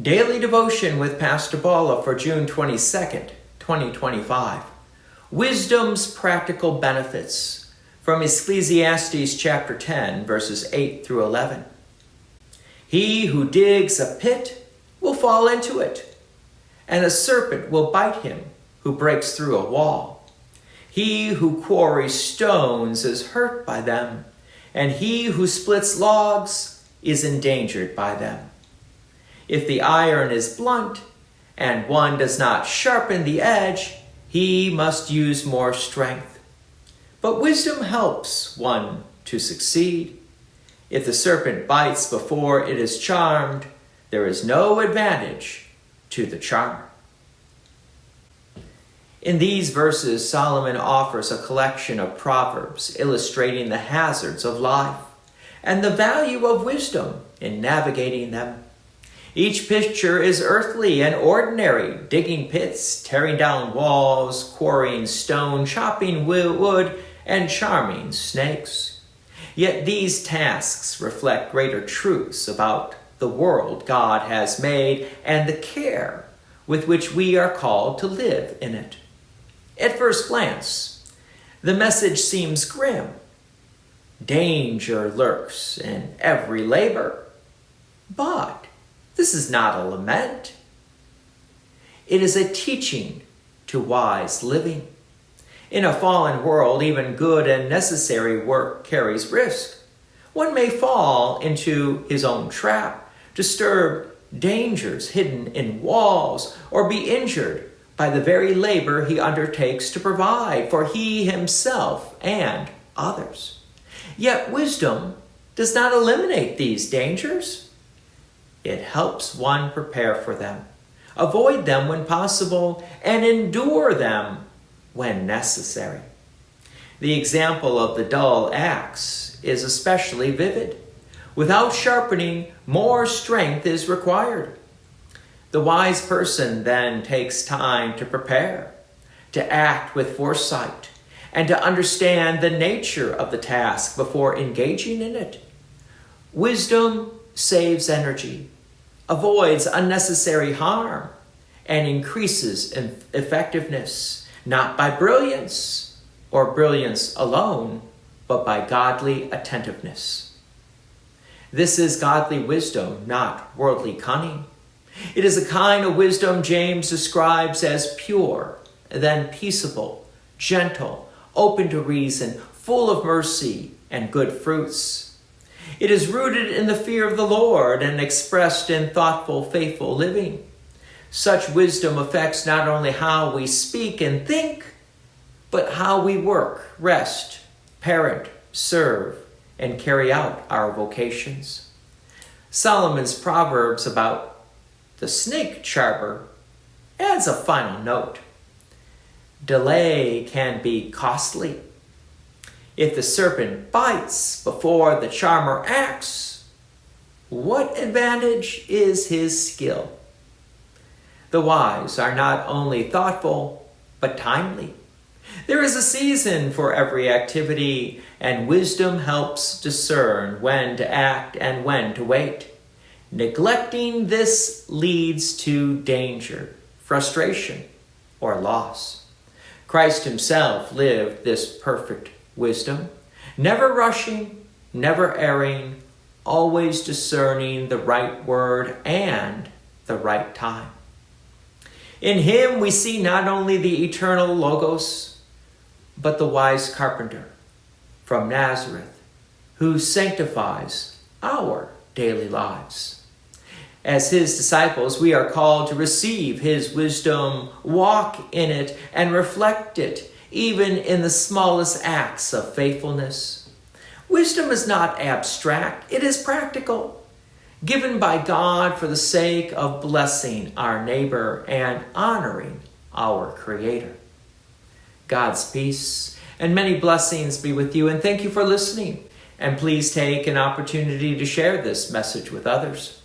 Daily Devotion with Pastor Balla for June 22nd, 2025. Wisdom's Practical Benefits from Ecclesiastes chapter 10, verses 8 through 11. He who digs a pit will fall into it, and a serpent will bite him who breaks through a wall. He who quarries stones is hurt by them, and he who splits logs is endangered by them. If the iron is blunt, and one does not sharpen the edge, he must use more strength. But wisdom helps one to succeed. If the serpent bites before it is charmed, there is no advantage to the charmer. In these verses, Solomon offers a collection of proverbs illustrating the hazards of life and the value of wisdom in navigating them. Each picture is earthly and ordinary, digging pits, tearing down walls, quarrying stone, chopping wood, and charming snakes. Yet these tasks reflect greater truths about the world God has made and the care with which we are called to live in it. At first glance, the message seems grim. Danger lurks in every labor. But this is not a lament. It is a teaching to wise living. In a fallen world, even good and necessary work carries risk. One may fall into his own trap, disturb dangers hidden in walls, or be injured by the very labor he undertakes to provide for he himself and others. Yet wisdom does not eliminate these dangers. It helps one prepare for them, avoid them when possible, and endure them when necessary. The example of the dull axe is especially vivid. Without sharpening, more strength is required. The wise person then takes time to prepare, to act with foresight, and to understand the nature of the task before engaging in it. Wisdom saves energy, avoids unnecessary harm, and increases effectiveness, not by brilliance or brilliance alone, but by godly attentiveness. This is godly wisdom, not worldly cunning. It is a kind of wisdom James describes as pure, then peaceable, gentle, open to reason, full of mercy and good fruits. It is rooted in the fear of the Lord and expressed in thoughtful, faithful living. Such wisdom affects not only how we speak and think, but how we work, rest, parent, serve, and carry out our vocations. Solomon's Proverbs about the snake charmer adds a final note. Delay can be costly. If the serpent bites before the charmer acts, what advantage is his skill? The wise are not only thoughtful, but timely. There is a season for every activity, and wisdom helps discern when to act and when to wait. Neglecting this leads to danger, frustration, or loss. Christ himself lived this perfect wisdom, never rushing, never erring, always discerning the right word and the right time. In him we see not only the eternal Logos, but the wise carpenter from Nazareth, who sanctifies our daily lives. As his disciples, we are called to receive his wisdom, walk in it, and reflect it, even in the smallest acts of faithfulness. Wisdom is not abstract, it is practical, given by God for the sake of blessing our neighbor and honoring our Creator. God's peace and many blessings be with you, and thank you for listening. And please take an opportunity to share this message with others.